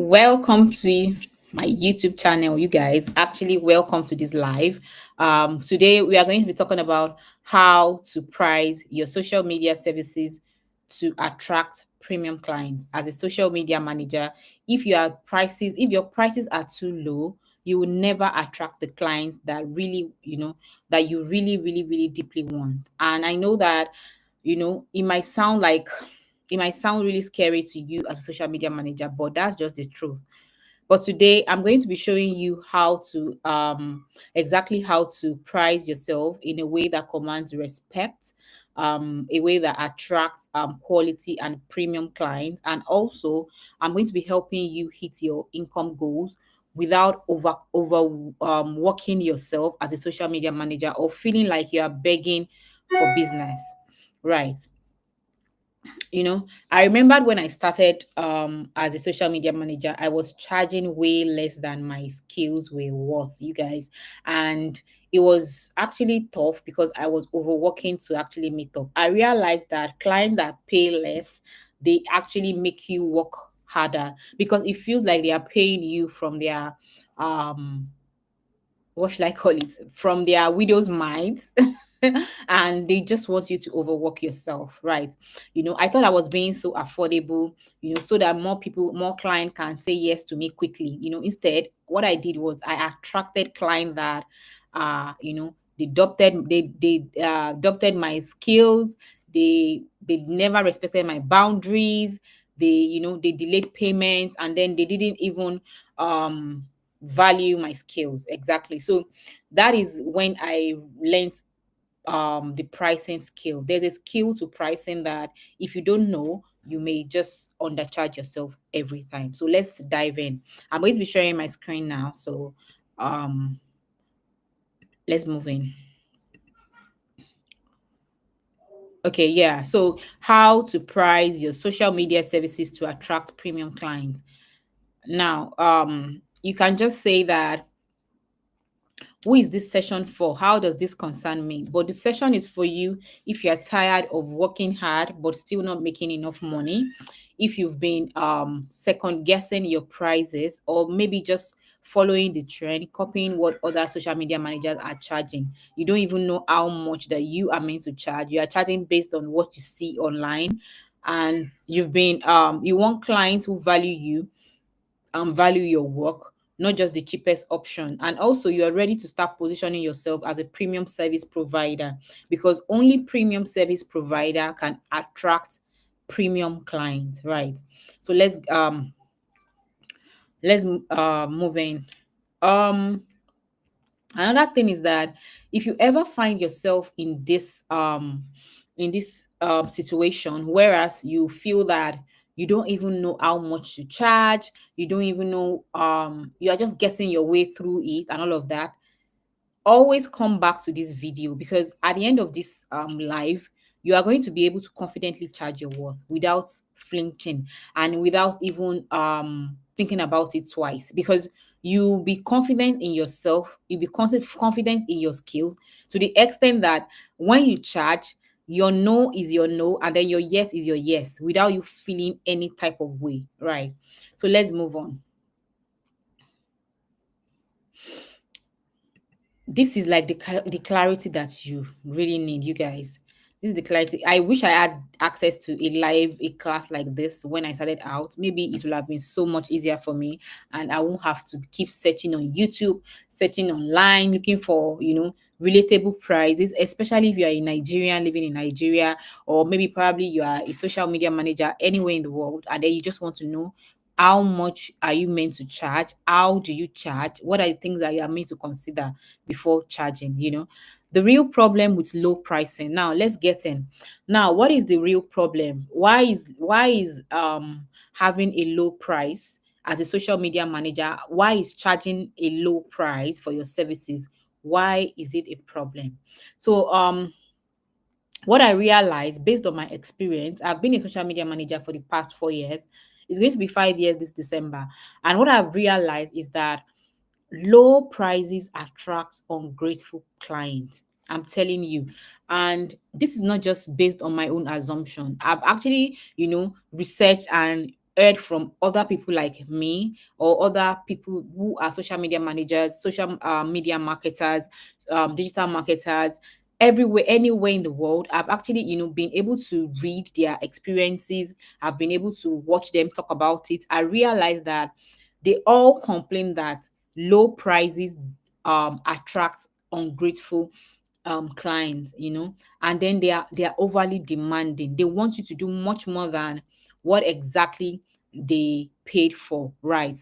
Welcome to my YouTube channel, you guys. Actually, welcome to this live. Today we are going to be talking about how to price your social media services to attract premium clients. As a social media manager, if your prices are too low, you will never attract the clients that really, that you really deeply want. And I know that, it might sound really scary to you as a social media manager, but that's just the truth. But today I'm going to be showing you how to exactly how to price yourself in a way that commands respect, a way that attracts quality and premium clients. And also I'm going to be helping you hit your income goals without working yourself as a social media manager or feeling like you are begging for business. Right. I remembered when I started as a social media manager, I was charging way less than my skills were worth, you guys. And it was actually tough because I was overworking to actually meet up. I realized that clients that pay less, they actually make you work harder because it feels like they are paying you from their what should I call it? From their widow's minds. And they just want you to overwork yourself, right? I thought I was being so affordable, so that more clients can say yes to me quickly. Instead, what I did was I attracted clients that they adopted my skills. They never respected my boundaries. They delayed payments, and then they didn't even value my skills. Exactly. So that is when I learned the pricing skill. There's a skill to pricing that if you don't know, you may just undercharge yourself every time. So let's dive in. I'm going to be sharing my screen now. So um let's move in. Okay, yeah. So how to price your social media services to attract premium clients. Now, you can just say that, who is this session for? How does this concern me? But the session is for you if you are tired of working hard but still not making enough money, if you've been second guessing your prices, or maybe just following the trend, copying what other social media managers are charging. You don't even know how much that you are meant to charge. You are charging based on what you see online, and you want clients who value you and value your work, not just the cheapest option. And also, you are ready to start positioning yourself as a premium service provider, because only premium service provider can attract premium clients, right? So let's move in. Um Another thing is that if you ever find yourself in this situation, whereas you feel that you don't even know how much to charge, you don't even know, you are just guessing your way through it and all of that, always come back to this video, because at the end of this live, you are going to be able to confidently charge your worth without flinching and without even thinking about it twice, because you'll be confident in yourself, you'll be confident in your skills, to the extent that when you charge, your no is your no and then your yes is your yes, without you feeling any type of way, right? So let's move on. This is like the clarity that you really need, you guys. This is the clarity. I wish I had access to a class like this when I started out. Maybe it would have been so much easier for me, and I won't have to keep searching on YouTube, searching online, looking for, relatable prices, especially if you are a Nigerian living in Nigeria, or maybe probably you are a social media manager anywhere in the world, and then you just want to know how much are you meant to charge, how do you charge, what are the things that you are meant to consider before charging. The real problem with low pricing. Now let's get in. Now, what is the real problem? Why is having a low price as a social media manager, why is charging a low price for your services, why is it a problem? So what I realized based on my experience, I've been a social media manager for the past 4 years. It's going to be 5 years this December. And what I've realized is that low prices attract ungrateful clients. I'm telling you. And this is not just based on my own assumption. I've actually, researched and heard from other people like me or other people who are social media managers, social media marketers, digital marketers, everywhere, anywhere in the world. I've actually, been able to read their experiences. I've been able to watch them talk about it. I realized that they all complain that low prices attract ungrateful clients, and then they are overly demanding. They want you to do much more than what exactly they paid for, right?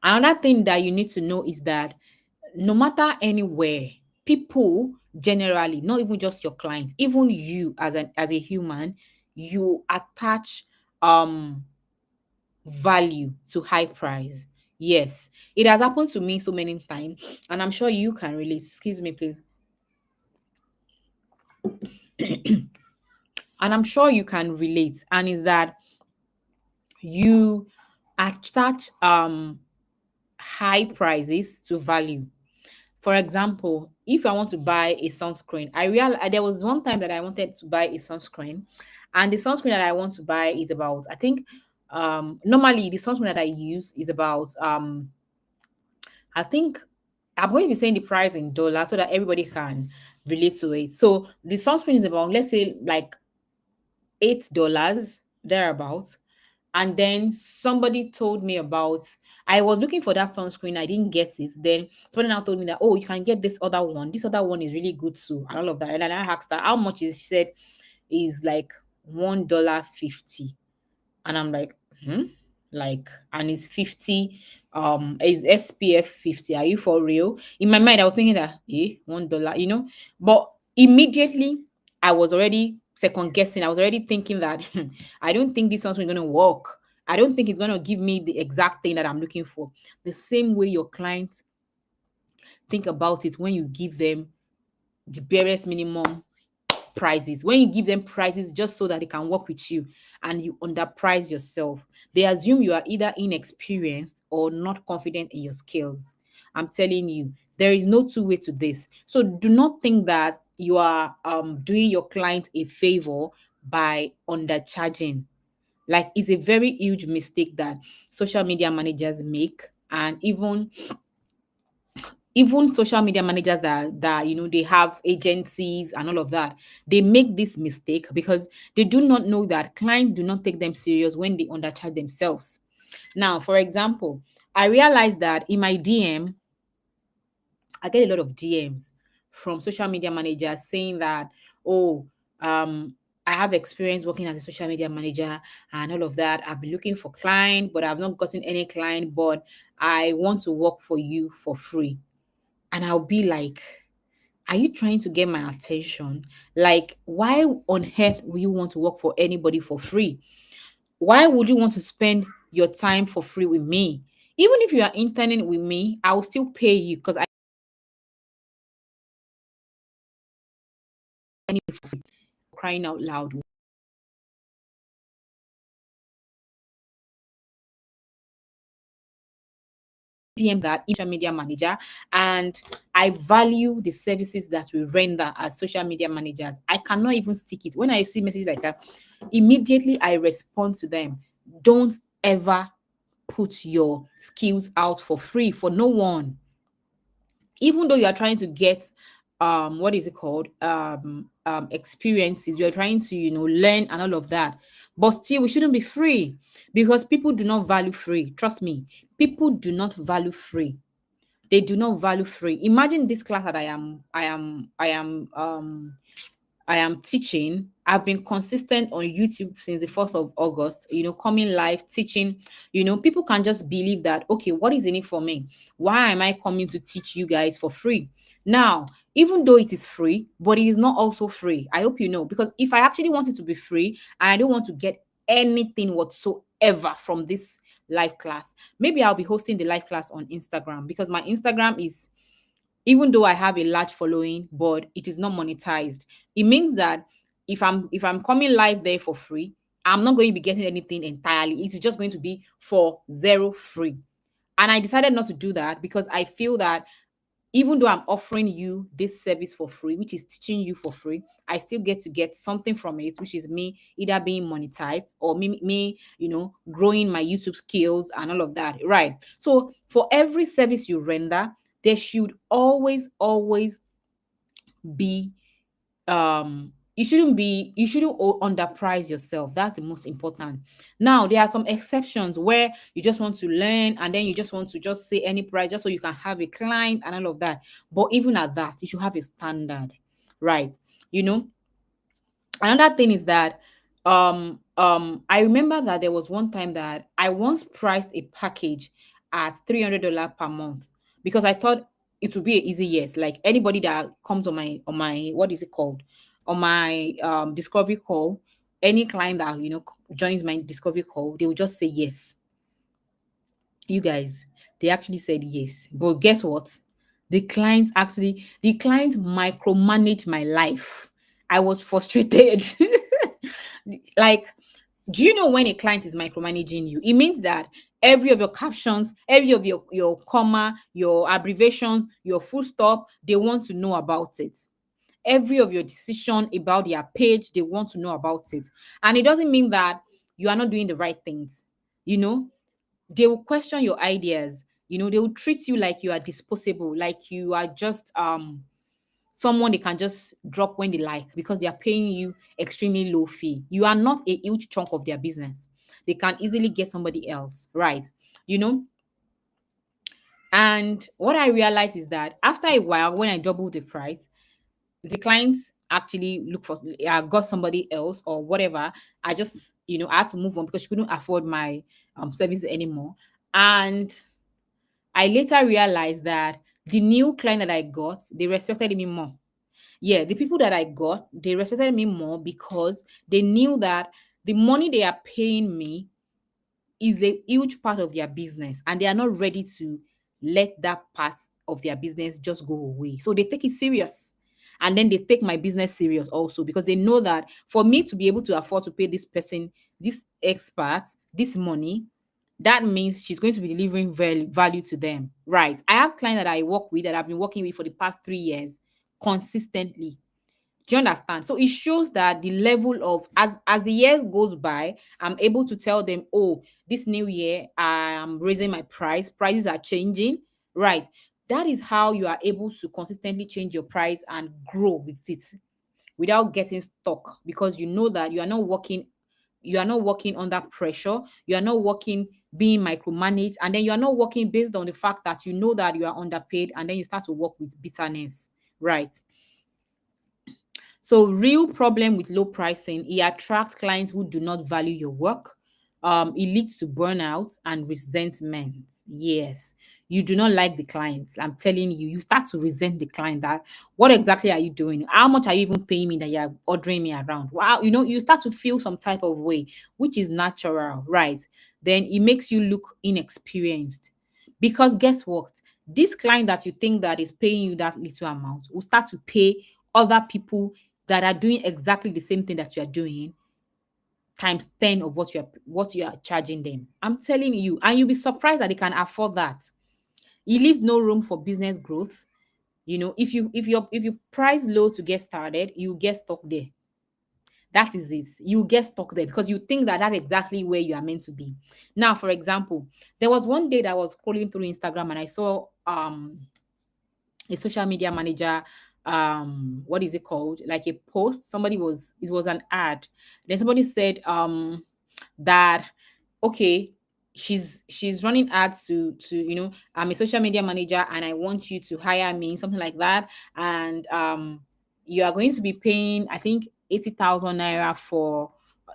Another thing that you need to know is that no matter anywhere, people generally, not even just your clients, even you as a human, you attach um value to high price. Yes, it has happened to me so many times, and I'm sure you can relate. Excuse me, please. And I'm sure you can relate. And is that you attach high prices to value. For example, if I want to buy a sunscreen, there was one time that I wanted to buy a sunscreen, and the sunscreen that I want to buy is about, I think, normally the sunscreen that I use is about, I think I'm going to be saying the price in dollars so that everybody can relate to it. So the sunscreen is about, let's say, like $8 thereabout. And then somebody told me about, I was looking for that sunscreen, I didn't get it. Then somebody now told me that, oh, you can get this other one. This other one is really good too, and all of that. And then I asked her how much is, she said is like $1.50. And I'm like, like, and it's 50, is SPF 50. Are you for real? In my mind, I was thinking that, $1, but immediately I was already second guessing. I was already thinking that I don't think this one's gonna work. I don't think it's gonna give me the exact thing that I'm looking for. The same way your clients think about it when you give them the barest minimum prices. When you give them prices just so that they can work with you and you underprice yourself, they assume you are either inexperienced or not confident in your skills. I'm telling you, there is no two way to this. So do not think that you are doing your client a favor by undercharging. Like, it's a very huge mistake that social media managers make, and even social media managers that they have agencies and all of that, they make this mistake because they do not know that clients do not take them serious when they undercharge themselves. Now, for example, I realized that in my DM, I get a lot of DMs from social media managers saying that, oh, I have experience working as a social media manager and all of that. I've been looking for client, but I've not gotten any client, but I want to work for you for free. And I'll be like, are you trying to get my attention? Like, why on earth will you want to work for anybody for free? Why would you want to spend your time for free with me? Even if you are interning with me, I will still pay you because I need it for free. Crying out loud. DM that social media manager, and I value the services that we render as social media managers. I cannot even stick it. When I see messages like that, immediately I respond to them. Don't ever put your skills out for free for no one. Even though you are trying to get what is it called, experiences, you're trying to learn and all of that, but still we shouldn't be free, because people do not value free. Trust me, people do not value free. They do not value free. Imagine this class that I am teaching. I've been consistent on YouTube since the 1st of August, coming live, teaching. People can just believe that, okay, what is in it for me? Why am I coming to teach you guys for free? Now, even though it is free, but it is not also free. I hope you know, because if I actually want it to be free and I don't want to get anything whatsoever from this live class, maybe I'll be hosting the live class on Instagram, because my Instagram is, even though I have a large following, but it is not monetized. It means that if I'm coming live there for free, I'm not going to be getting anything entirely. It's just going to be for zero free. And I decided not to do that because I feel that even though I'm offering you this service for free, which is teaching you for free, I still get something from it, which is me either being monetized or me, growing my YouTube skills and all of that. Right. So for every service you render, there should always be you shouldn't underprice yourself. That's the most important. Now there are some exceptions where you just want to learn and then you just want to just say any price just so you can have a client and all of that. But even at that, you should have a standard, right? You know, another thing is that I remember that there was one time that I once priced a package at $300 per month because I thought it would be an easy yes. Like anybody that comes on my what is it called, on my discovery call, any client that joins my discovery call, they will just say yes. You guys, they actually said yes. But guess what? The client micromanaged my life. I was frustrated. Like, do you know when a client is micromanaging you? It means that every of your captions, every of your comma, your abbreviations, your full stop, they want to know about it. Every of your decision about their page, they want to know about it. And it doesn't mean that you are not doing the right things. You know, they will question your ideas. They will treat you like you are disposable, like you are just someone they can just drop when they like because they are paying you extremely low fee. You are not a huge chunk of their business. They can easily get somebody else, right? You know, and what I realized is that after a while, when I doubled the price, the clients actually look for got somebody else or whatever. I just I had to move on because she couldn't afford my service anymore. And I later realized that the new client that I got, they respected me more. Yeah, the people that I got, they respected me more because they knew that the money they are paying me is a huge part of their business and they are not ready to let that part of their business just go away. So they take it serious. And then they take my business serious also because they know that for me to be able to afford to pay this person, this expert, this money, that means she's going to be delivering value to them. Right. I have clients that I work with that I've been working with for the past 3 years consistently. Do you understand? So it shows that the level of as the years goes by, I'm able to tell them, oh, this new year I am raising my price. Prices are changing. Right. That is how you are able to consistently change your price and grow with it without getting stuck because you know that you are not working under pressure, you are not working being micromanaged, and then you are not working based on the fact that you know that you are underpaid and then you start to work with bitterness, right? So real problem with low pricing, it attracts clients who do not value your work. It leads to burnout and resentment. Yes, you do not like the clients. I'm telling you, you start to resent the client. That what exactly are you doing? How much are you even paying me that you're ordering me around? Wow, you start to feel some type of way, which is natural, right? Then it makes you look inexperienced. Because guess what? This client that you think that is paying you that little amount will start to pay other people that are doing exactly the same thing that you are doing times 10 of what you are charging them. I'm telling you, and you'll be surprised that they can afford that. It leaves no room for business growth. If you price low to get started, you get stuck there. That is it. You get stuck there because you think that that's exactly where you are meant to be. Now, for example, there was one day that I was scrolling through Instagram and I saw a social media manager, what is it called, like a post. It was an ad. Then somebody said that, okay, she's running ads to I'm a social media manager and I want you to hire me, something like that. And you are going to be paying, I think, 80,000 naira for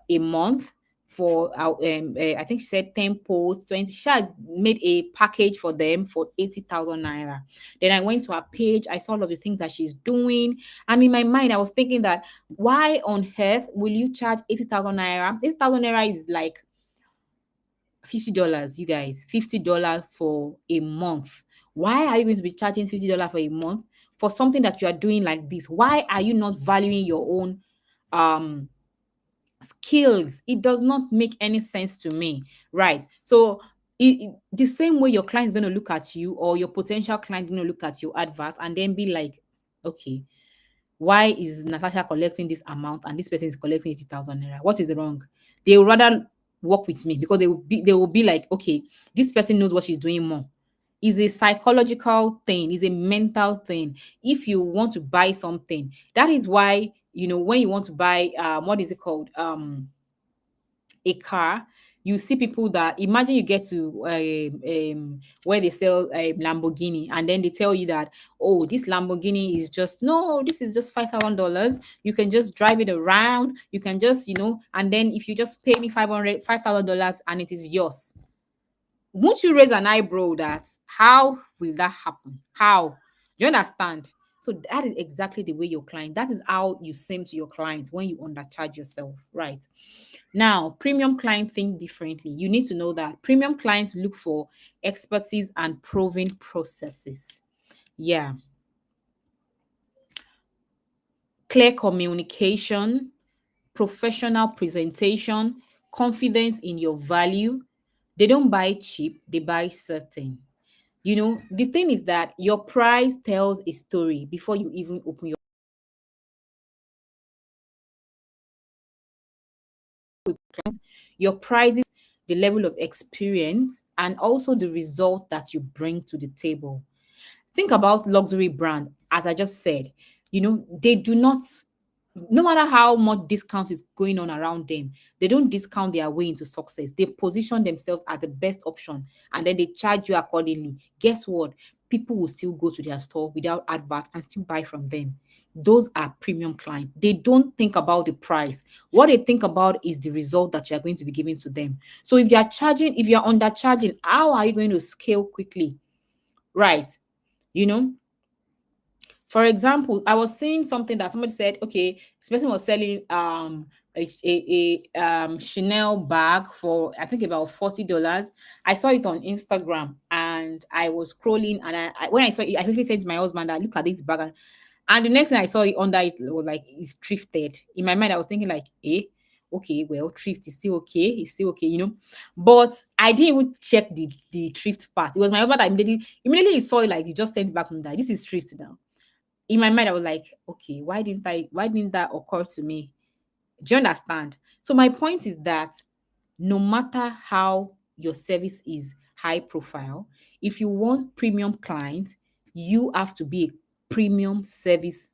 a month for I think she said 10 posts, 20. She had made a package for them for 80,000 naira. Then I went to her page, I saw all of the things that she's doing. And in my mind, I was thinking that why on earth will you charge 80,000 naira? 80,000 naira is like $50, you guys. $50 for a month. Why are you going to be charging $50 for a month for something that you are doing like this? Why are you not valuing your own um skills? It does not make any sense to me, right? So The same way your client is going to look at you, or your potential client going to look at your advert and then be like, okay, why is Natasha collecting this amount and this person is collecting 80,000 naira? What is wrong? They would rather work with me because they will be like, okay, this person knows what she's doing more. It's a psychological thing, it's a mental thing. If you want to buy something, that is why, when you want to buy, what is it called? A car, you see people that, imagine you get to where they sell a Lamborghini, and then they tell you that, oh, this Lamborghini is just, no, this is just $5,000. You can just drive it around. You can just, and then if you just pay me $5,000 and it is yours. Won't you raise an eyebrow that how will that happen? How? Do you understand? So that is exactly the way your client, that is how you seem to your clients when you undercharge yourself, right? Now, premium clients think differently. You need to know that premium clients look for expertise and proven processes. Yeah. Clear communication, professional presentation, confidence in your value. They don't buy cheap, they buy certain. The thing is that your price tells a story before you even open your prices, the level of experience, and also the result that you bring to the table. Think about luxury brand, as I just said. They do not, no matter how much discount is going on around them, they don't discount their way into success. They position themselves as the best option, and then they charge you accordingly. Guess what? People will still go to their store without advert and still buy from them. Those are premium clients. They don't think about the price. What they think about is the result that you are going to be giving to them. So if you're undercharging, how are you going to scale quickly? Right. You know, for example, I was seeing something that somebody said, okay, this person was selling a Chanel bag for, I think, about $40. I saw it on Instagram and I was scrolling, and when I saw it, I quickly said to my husband, "I look at this bag," and the next thing I saw it under it was like, it's thrifted. In my mind, I was thinking like, okay, well, thrift is still okay. It's still okay. But I didn't even check the thrift part. It was my husband that immediately he saw it, like he just sent it back to me that this is thrift now. In my mind, I was like, okay, why didn't that occur to me? Do you understand? So my point is that no matter how your service is high profile, if you want premium clients, you have to be a premium service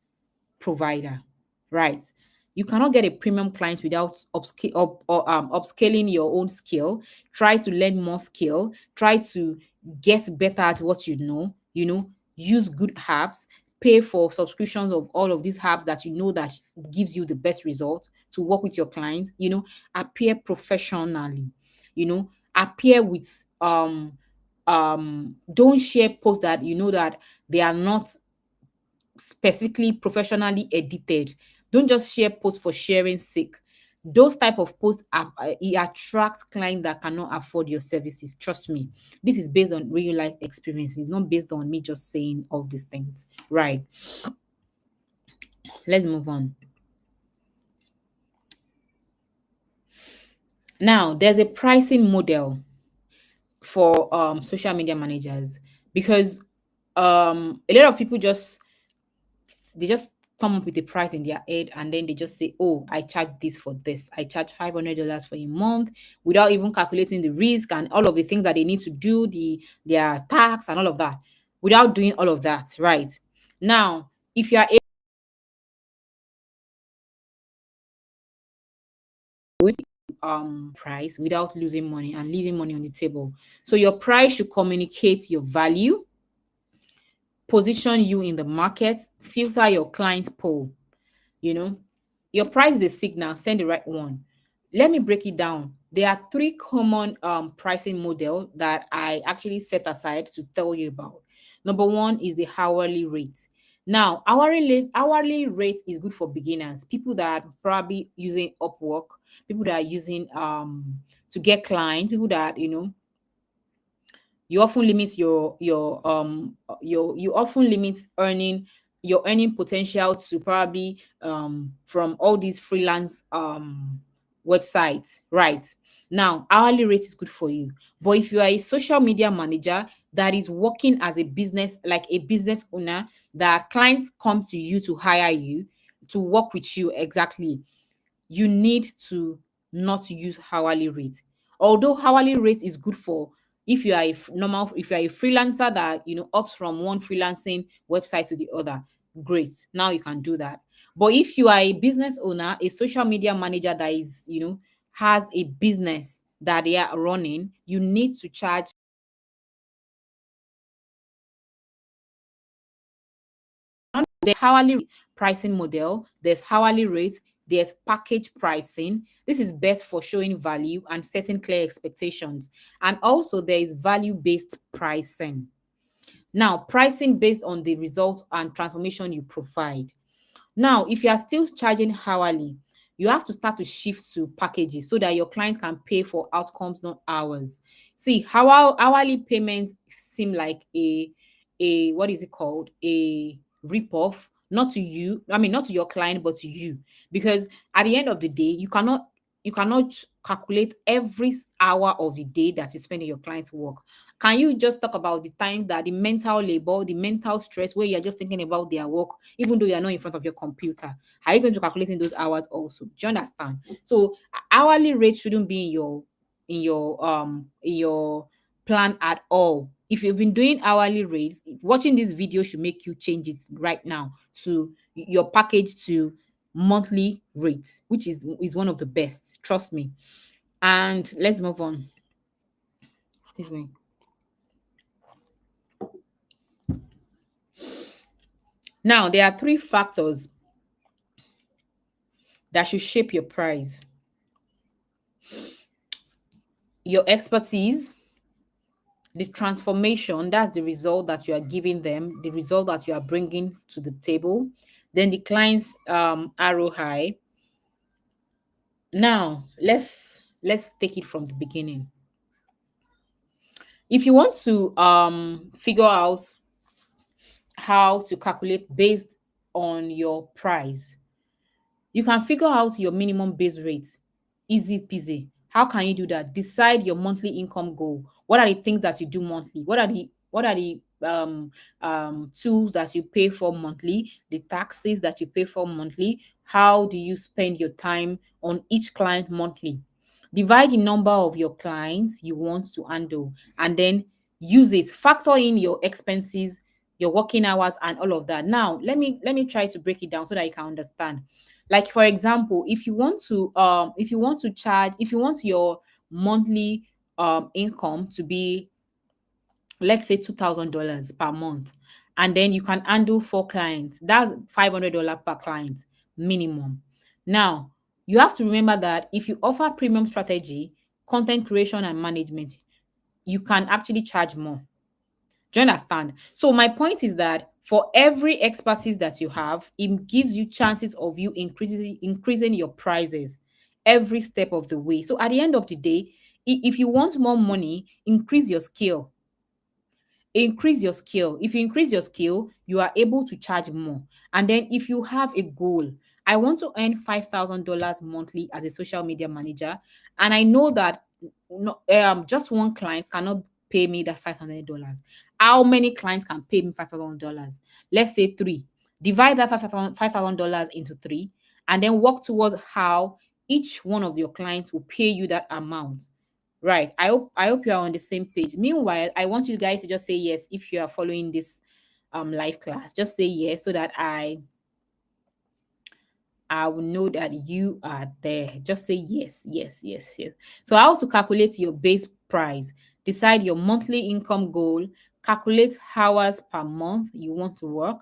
provider, right? You cannot get a premium client without upscaling your own skill. Try to learn more skill. Try to get better at what you know. Use good apps. Pay for subscriptions of all of these apps that you know that gives you the best result to work with your clients. Appear professionally. Appear with don't share posts that you know that they are not specifically professionally edited. Don't just share posts for sharing sake. Those type of posts it attracts clients that cannot afford your services. Trust me, this is based on real life experiences, not based on me just saying all these things. Right? Let's move on. Now, there's a pricing model for social media managers, because a lot of people just come up with a price in their head, and then they just say, oh, I charge this for this. I charge $500 for a month, without even calculating the risk and all of the things that they need to do, their tax and all of that, without doing all of that. Right? Now, if you are able to price without losing money and leaving money on the table, so your price should communicate your value, position you in the market, filter your client pool. you know your price is a signal, send the right one. Let me break it down. There are three common pricing model that I actually set aside to tell you about. Number one is the hourly rate. Now, hourly rate is good for beginners, people that are probably using Upwork, people that are using to get clients, people that you often limit you often limit earning potential to probably from all these freelance website, right? Now, hourly rate is good for you. But if you are a social media manager that is working as a business, like a business owner, that clients come to you to hire you, to work with you exactly, you need to not use hourly rate. Although hourly rate is good for if you are a normal, if you are a freelancer that ups from one freelancing website to the other, great. Now you can do that. But if you are a business owner, a social media manager that is, has a business that they are running, you need to charge the hourly pricing model, there's hourly rate, there's package pricing. This is best for showing value and setting clear expectations. And also there is value-based pricing. Now, pricing based on the results and transformation you provide. Now, if you are still charging hourly, you have to start to shift to packages so that your clients can pay for outcomes, not hours. See, how hourly payments seem like a what is it called? A rip-off, not to you, I mean not to your client, but to you. Because at the end of the day, you cannot calculate every hour of the day that you spend in your client's work. Can you just talk about the time that the mental labor, the mental stress, where you're just thinking about their work, even though you're not in front of your computer? Are you going to calculate in those hours also? Do you understand? So hourly rate shouldn't be in your plan at all. If you've been doing hourly rates, watching this video should make you change it right now to your package to monthly rate, which is one of the best. Trust me. And let's move on. Excuse me. Now, there are three factors that should shape your price: your expertise, the transformation, that's the result that you are giving them, the result that you are bringing to the table, then the client's ROI. Now, let's take it from the beginning. If you want to figure out how to calculate based on your price, you can figure out your minimum base rate. Easy peasy. How can you do that? Decide your monthly income goal. What are the things that you do monthly? What are the tools that you pay for monthly, the taxes that you pay for monthly? How do you spend your time on each client monthly? Divide the number of your clients you want to handle and then use it. Factor in your expenses, your working hours, and all of that. Now, let me try to break it down so that you can understand. Like for example, if you want your monthly income to be, let's say, $2,000 per month, and then you can handle 4 clients, that's $500 per client minimum. Now, you have to remember that if you offer premium strategy, content creation and management, you can actually charge more. Do you understand? So my point is that for every expertise that you have, it gives you chances of you increasing your prices every step of the way. So at the end of the day, if you want more money, increase your skill. Increase your skill. If you increase your skill, you are able to charge more. And then if you have a goal, I want to earn $5,000 monthly as a social media manager, and I know that just one client cannot pay me that $500. How many clients can pay me $5,000? Let's say three. Divide that $5,000 into three, and then work towards how each one of your clients will pay you that amount. Right. I hope you are on the same page. Meanwhile, I want you guys to just say yes if you are following this live class. Just say yes so that I will know that you are there. Just say yes, yes, yes, yes. So how to calculate your base price, decide your monthly income goal, calculate hours per month you want to work,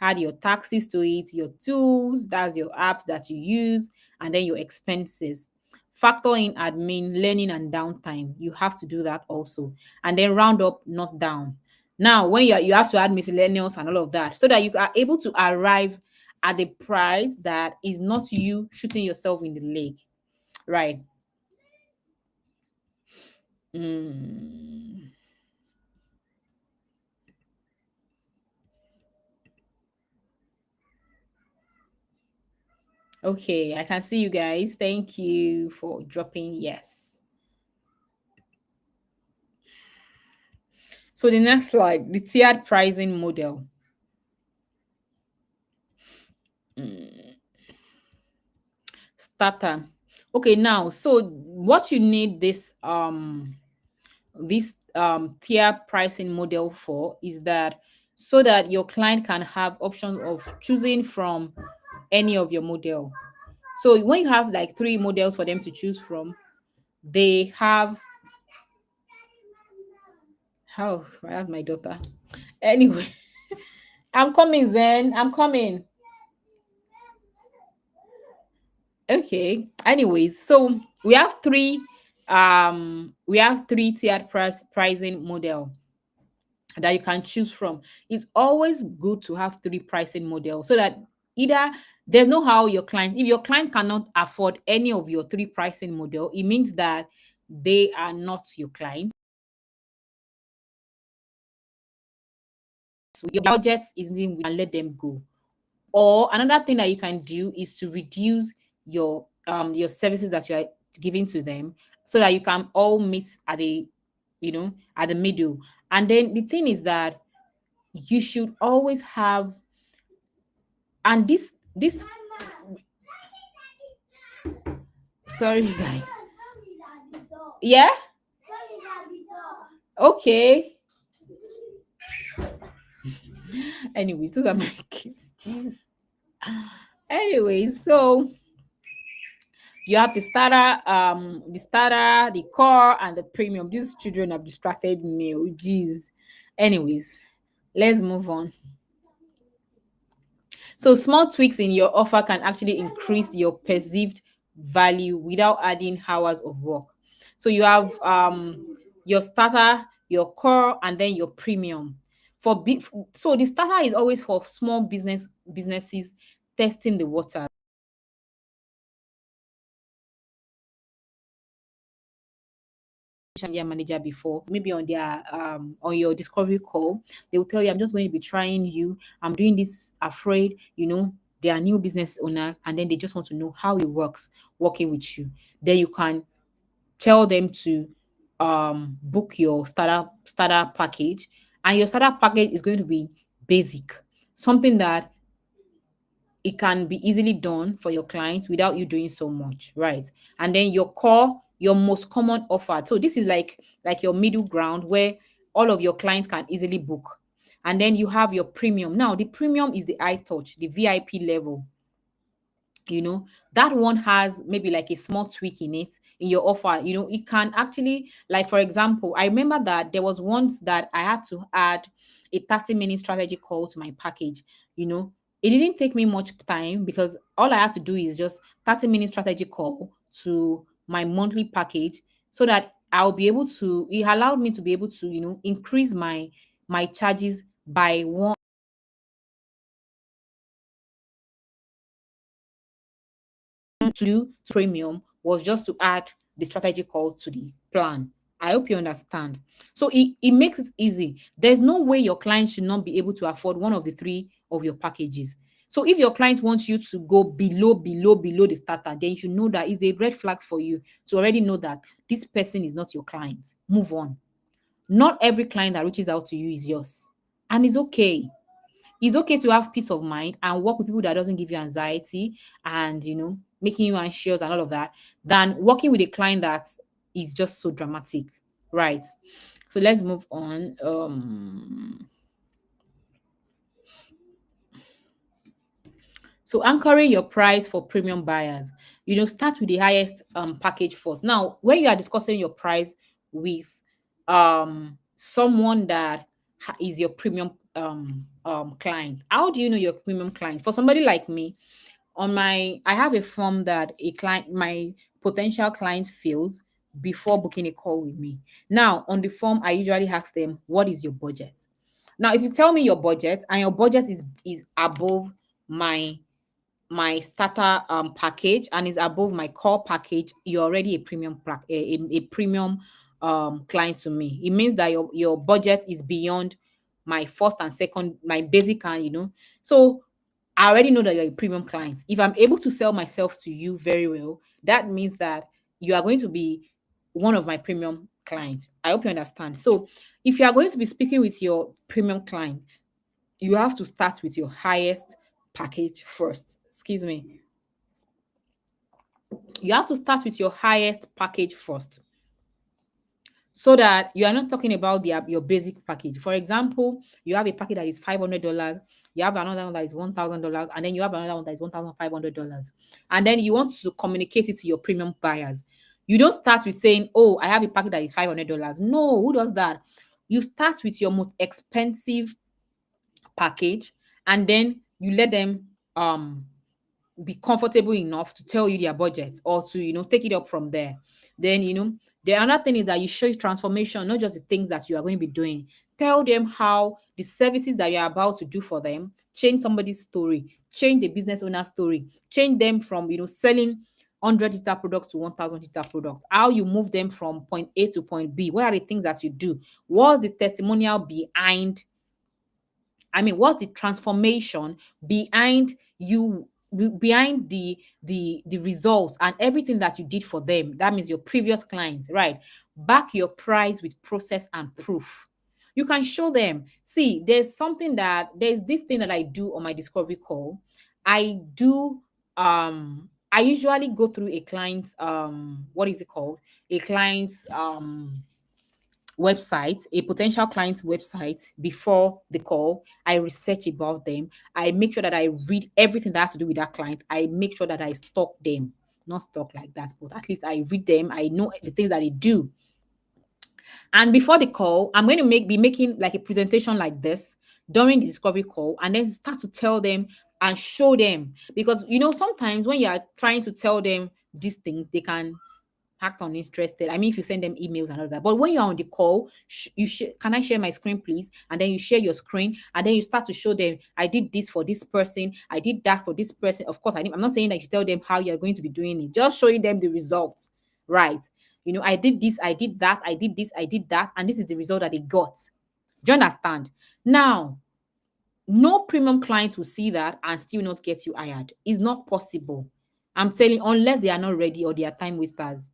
add your taxes to it, your tools, that's your apps that you use, and then your expenses. Factor in admin, learning, and downtime. You have to do that also. And then round up, not down. Now, when you have to add miscellaneous and all of that, so that you are able to arrive at a price that is not you shooting yourself in the leg, right? Mm. Okay, I can see you guys. Thank you for dropping yes. So the next slide, the tiered pricing model. Mm, Starter. Okay, now so what you need this tier pricing model for is that so that your client can have options of choosing from any of your model. So when you have like three models for them to choose from, they have how that's my daughter. Anyway, I'm coming, Zen. I'm coming. Okay. Anyways, so we have three tiered pricing model that you can choose from. It's always good to have three pricing models so that either there's no how your client, if your client cannot afford any of your three pricing model, it means that they are not your client. So your budget isn't and let them go. Or another thing that you can do is to reduce your services that you are giving to them so that you can all meet at the middle. And then the thing is that you should always have and this sorry guys. Yeah? Okay. Anyways, those are my kids. Jeez. Anyways, so you have the starter, the core, and the premium. These children have distracted me. Oh, jeez. Anyways, let's move on. So small tweaks in your offer can actually increase your perceived value without adding hours of work. So you have your starter, your core, and then your premium. So the starter is always for small businesses testing the water. Social media manager before, maybe on your discovery call, they will tell you, I'm just going to be trying you. I'm doing this afraid, they are new business owners, and then they just want to know how it works working with you. Then you can tell them to book your starter package, and your starter package is going to be basic, something that it can be easily done for your clients without you doing so much, right? And then your core, your most common offer. So this is like your middle ground where all of your clients can easily book. And then you have your premium. Now, the premium is the eye touch, the VIP level. That one has maybe like a small tweak in it in your offer. It can actually, like, for example, I remember that there was once that I had to add a 30-minute strategy call to my package. It didn't take me much time because all I had to do is just 30-minute strategy call to my monthly package so that I'll be able to it allowed me to be able to increase my charges by one to do premium was just to add the strategy call to the plan. I hope you understand. So it makes it easy. There's no way your client should not be able to afford one of the three of your packages. So if your client wants you to go below the starter, then you should know that is a red flag for you to already know that this person is not your client. Move on. Not every client that reaches out to you is yours. And it's okay. It's okay to have peace of mind and work with people that doesn't give you anxiety and making you anxious and all of that than working with a client that is just so dramatic, right? So let's move on. So anchoring your price for premium buyers, start with the highest package first. Now, when you are discussing your price with someone that is your premium client, how do you know your premium client? For somebody like me, I have a form that my potential client fills before booking a call with me. Now, on the form, I usually ask them, what is your budget? Now, if you tell me your budget and your budget is above my my starter package and is above my core package, you're already a a premium client to me. It means that your budget is beyond my first and second, my basic, and so I already know that you're a premium client. If I'm able to sell myself to you very well, that means that you are going to be one of my premium clients. I hope you understand. So, if you are going to be speaking with your premium client, you have to start with your highest package first. Excuse me. You have to start with your highest package first, so that you are not talking about your basic package. For example, you have a package that is $500, you have another one that is $1,000, and then you have another one that is $1,500, and then you want to communicate it to your premium buyers. You don't start with saying, "Oh, I have a package that is $500." No, who does that? You start with your most expensive package, and then you let them be comfortable enough to tell you their budget, or to take it up from there. Then the another thing is that you show transformation, not just the things that you are going to be doing. Tell them how the services that you're about to do for them change somebody's story, change the business owner's story, change them from selling 100 liter products to 1,000 liter products. How you move them from point A to point B. What are the things that you do? What's the testimonial behind? I mean, what's the transformation behind behind the results and everything that you did for them? That means your previous clients, right? Back your price with process and proof. You can show them. See, there's this thing that I do on my discovery call. I usually go through a client's what is it called? A client's website, a potential client's website before the call. I research about them. I make sure that I read everything that has to do with that client. I make sure that I stalk them. Not stalk like that, but at least I read them. I know the things that they do. And before the call, I'm going to be making like a presentation like this during the discovery call, and then start to tell them and show them. Because sometimes when you are trying to tell them these things, they can act uninterested. I mean, if you send them emails and all that. But when you're on the call, can I share my screen, please? And then you share your screen, and then you start to show them, I did this for this person, I did that for this person. Of course, I'm not saying that you tell them how you're going to be doing it, just showing them the results, right? I did this, I did that, I did this, I did that, and this is the result that they got. Do you understand? Now, no premium client will see that and still not get you hired. It's not possible. I'm telling you, unless they are not ready or they are time wasters.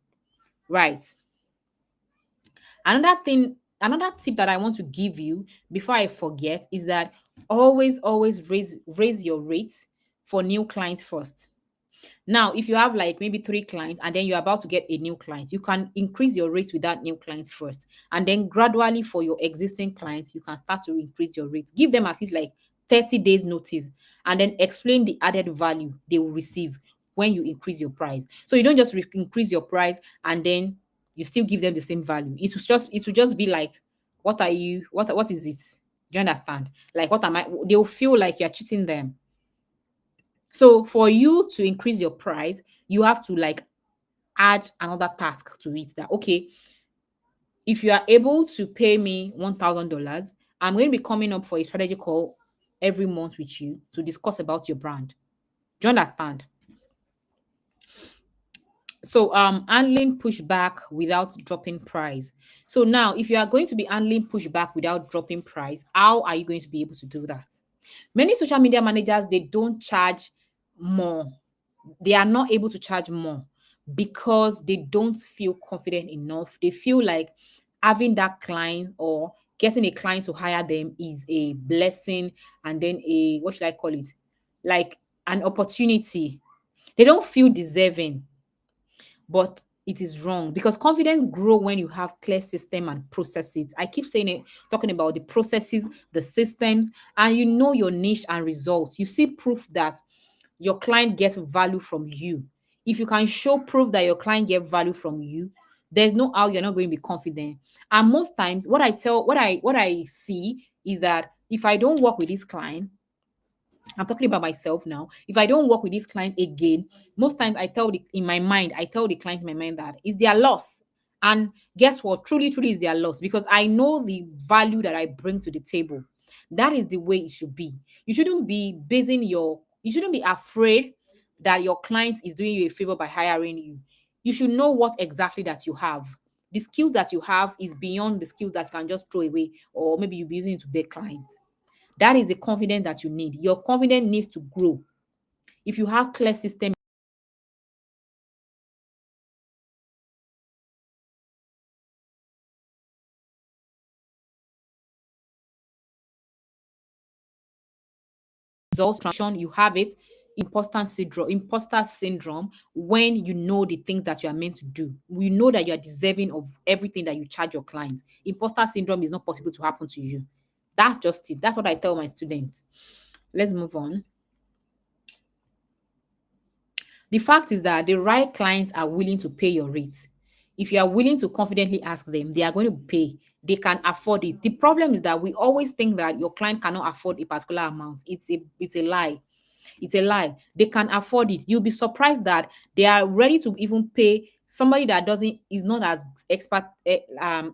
Right. Another tip that I want to give you before I forget is that always raise your rates for new clients first. Now, if you have like maybe 3 clients and then you're about to get a new client, you can increase your rates with that new client first. And then gradually for your existing clients, you can start to increase your rates. Give them at least like 30 days notice, and then explain the added value they will receive when you increase your price. So you don't just increase your price and then you still give them the same value. It will just be like, what is it? Do you understand? Like, what am I? They'll feel like you're cheating them. So for you to increase your price, you have to like add another task to it, that okay, if you are able to pay me $1,000, I'm going to be coming up for a strategy call every month with you to discuss about your brand. Do you understand? So handling pushback without dropping price. So now, if you are going to be handling pushback without dropping price, how are you going to be able to do that? Many social media managers, they don't charge more. They are not able to charge more because they don't feel confident enough. They feel like having that client or getting a client to hire them is a blessing, and then a, what should I call it, like an opportunity. They don't feel deserving, but it is wrong, because confidence grow when you have clear system and processes. I keep saying it, talking about the processes, the systems, and you know your niche and results. You see proof that your client gets value from you. If you can show proof that your client get value from you, there's no how you're not going to be confident. And most times, what I see is that if I don't work with this client, I'm talking about myself now. If I don't work with this client again, most times I tell the client in my mind that it's their loss. And guess what? Truly, truly is their loss, because I know the value that I bring to the table. That is the way it should be. You shouldn't be afraid that your client is doing you a favor by hiring you. You should know what exactly that you have. The skills that you have is beyond the skills that you can just throw away, or maybe you'll be using it to beg clients. That is the confidence that you need. Your confidence needs to grow. If you have clear system, results transition, you have it. Imposter syndrome, when you know the things that you are meant to do. We know that you are deserving of everything that you charge your clients. Imposter syndrome is not possible to happen to you. That's just it. That's what I tell my students. Let's move on. The fact is that the right clients are willing to pay your rates. If you are willing to confidently ask them, they are going to pay. They can afford it. The problem is that we always think that your client cannot afford a particular amount. It's a lie. It's a lie. They can afford it. You'll be surprised that they are ready to even pay somebody that doesn't is not as expert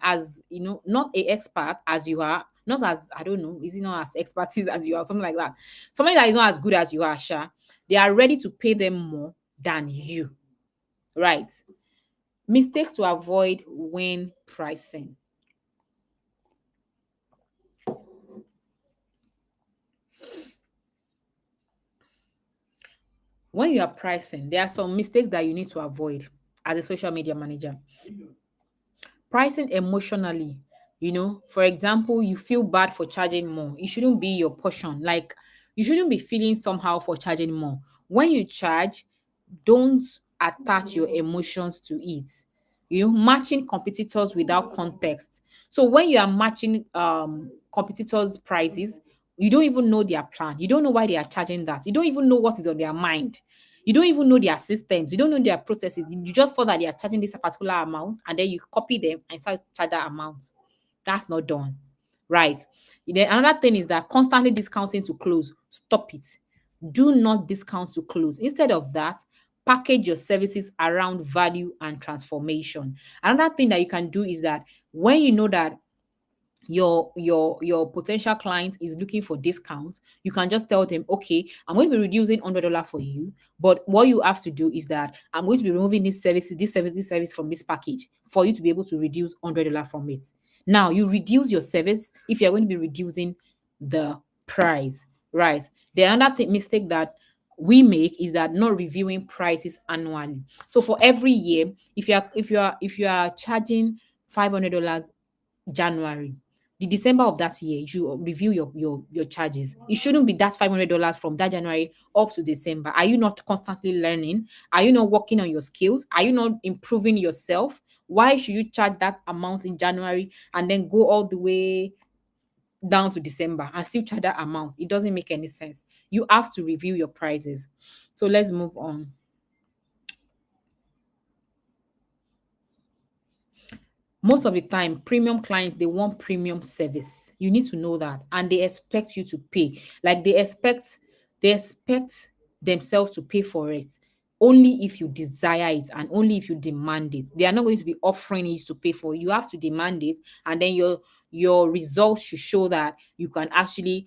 as not a expert as you are, not as I don't know, is it not as expertise as you are, something like that. Somebody that is not as good as you are, Sha. They are ready to pay them more than you. Right. Mistakes to avoid when pricing. When you are pricing, there are some mistakes that you need to avoid as a social media manager. Pricing emotionally, for example, you feel bad for charging more. It shouldn't be your portion. Like, you shouldn't be feeling somehow for charging more. When you charge, don't attach your emotions to it. Matching competitors without context. So when you are matching competitors' prices, you don't even know their plan. You don't know why they are charging that. You don't even know what is on their mind. You don't even know their systems. You don't know their processes. You just saw that they are charging this particular amount, and then you copy them and start to charge that amount. That's not done. Right. Then another thing is that constantly discounting to close. Stop it. Do not discount to close. Instead of that, package your services around value and transformation. Another thing that you can do is that when you know that your potential client is looking for discounts, you can just tell them, okay, I'm going to be reducing $100 for you, but what you have to do is that I'm going to be removing this service from this package for you to be able to reduce $100 from it. Now you reduce your service if you're going to be reducing the price, right? The another mistake that we make is that not reviewing prices annually. So for every year, if you are charging $500 January, the December of that year, you should review your charges. It shouldn't be that $500 from that January up to December. Are you not constantly learning? Are you not working on your skills? Are you not improving yourself? Why should you charge that amount in January and then go all the way down to December and still charge that amount? It doesn't make any sense. You have to review your prices. So let's move on. Most of the time, premium clients, they want premium service. You need to know that, and they expect you to pay. Like, they expect themselves to pay for it only if you desire it and only if you demand it. They are not going to be offering you to pay for it. You have to demand it, and then your results should show that you can actually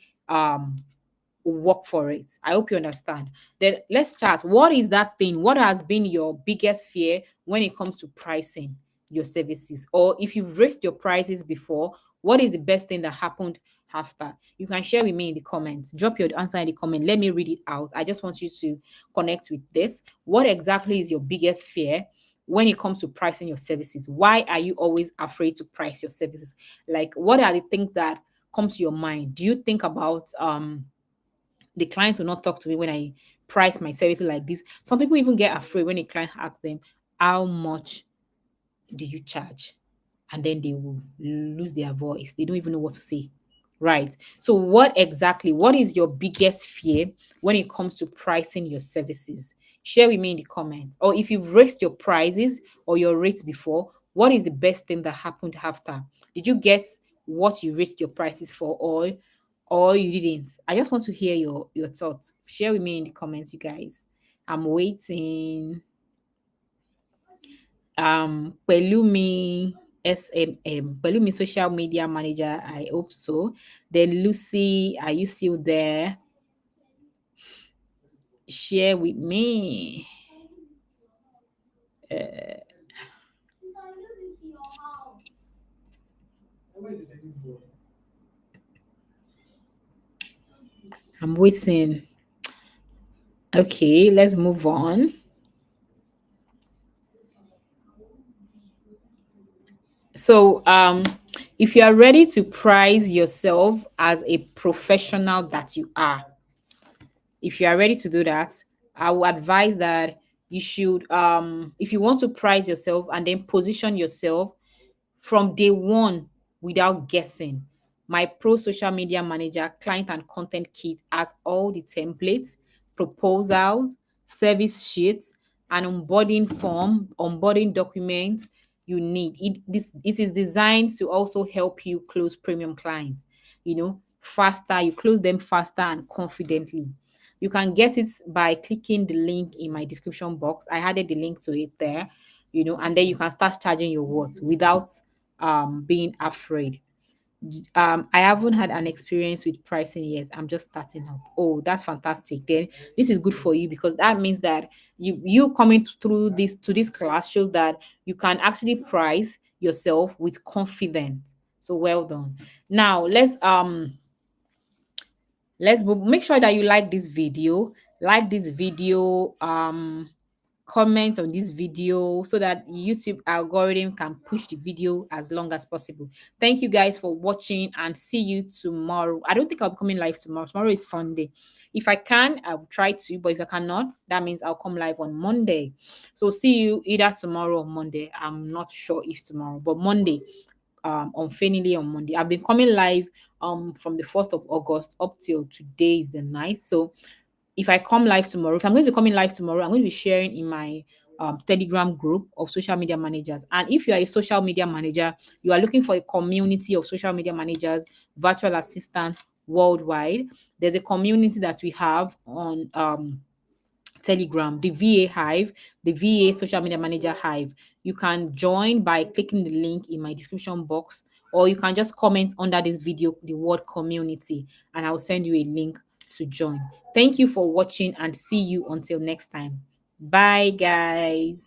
work for it. I hope you understand. Then let's start. What is that thing? What has been your biggest fear when it comes to pricing your services? Or if you've raised your prices before, what is the best thing that happened after? You can share with me in the comments. Drop your answer in the comment. Let me read it out. I just want you to connect with this. What exactly is your biggest fear when it comes to pricing your services? Why are you always afraid to price your services? Like, what are the things that come to your mind? Do you think about the client will not talk to me when I price my services like this? Some people even get afraid when a client asks them, how much do you charge? And then they will lose their voice. They don't even know what to say. Right. So what is your biggest fear when it comes to pricing your services? Share with me in the comments. Or if you've raised your prices or your rates before, what is the best thing that happened after? Did you get what you raised your prices for, or you didn't? I just want to hear your thoughts. Share with me in the comments, you guys. I'm waiting. Pelumi SMM, Pelumi social media manager. I hope so. Then Lucy, are you still there? Share with me. I'm waiting. Okay, let's move on. So, if you are ready to prize yourself as a professional that you are, if you are ready to do that, I would advise that you should, if you want to prize yourself and then position yourself from day one without guessing. My Pro Social Media Manager client and content kit has all the templates, proposals, service sheets, and onboarding documents you need. It is designed to also help you close premium clients, faster. You close them faster and confidently. You can get it by clicking the link in my description box. I added the link to it there, and then you can start charging your words without being afraid. I haven't had an experience with pricing yet. I'm just starting up. Oh, that's fantastic. Then this is good for you because that means that you coming through this class shows that you can actually price yourself with confidence. So well done. Now let's move. Make sure that you like this video. Like this video. Comment on this video so that YouTube algorithm can push the video as long as possible. Thank you guys for watching and see you tomorrow. I don't think I'll be coming live tomorrow. Tomorrow is Sunday. If I can, I'll try to, but if I cannot, that means I'll come live on Monday. So see you either tomorrow or Monday. I'm not sure if tomorrow, but Monday, on Finally on Monday. I've been coming live from the 1st of August up till today is the 9th. So if I come live tomorrow, if I'm going to be coming live tomorrow, I'm going to be sharing in my Telegram group of social media managers. And if you are a social media manager, you are looking for a community of social media managers, virtual assistants worldwide, there's a community that we have on Telegram, the VA Hive, the VA Social Media Manager Hive. You can join by clicking the link in my description box, or you can just comment under this video the word community, and I'll send you a link to join. Thank you for watching and see you until next time. Bye, guys.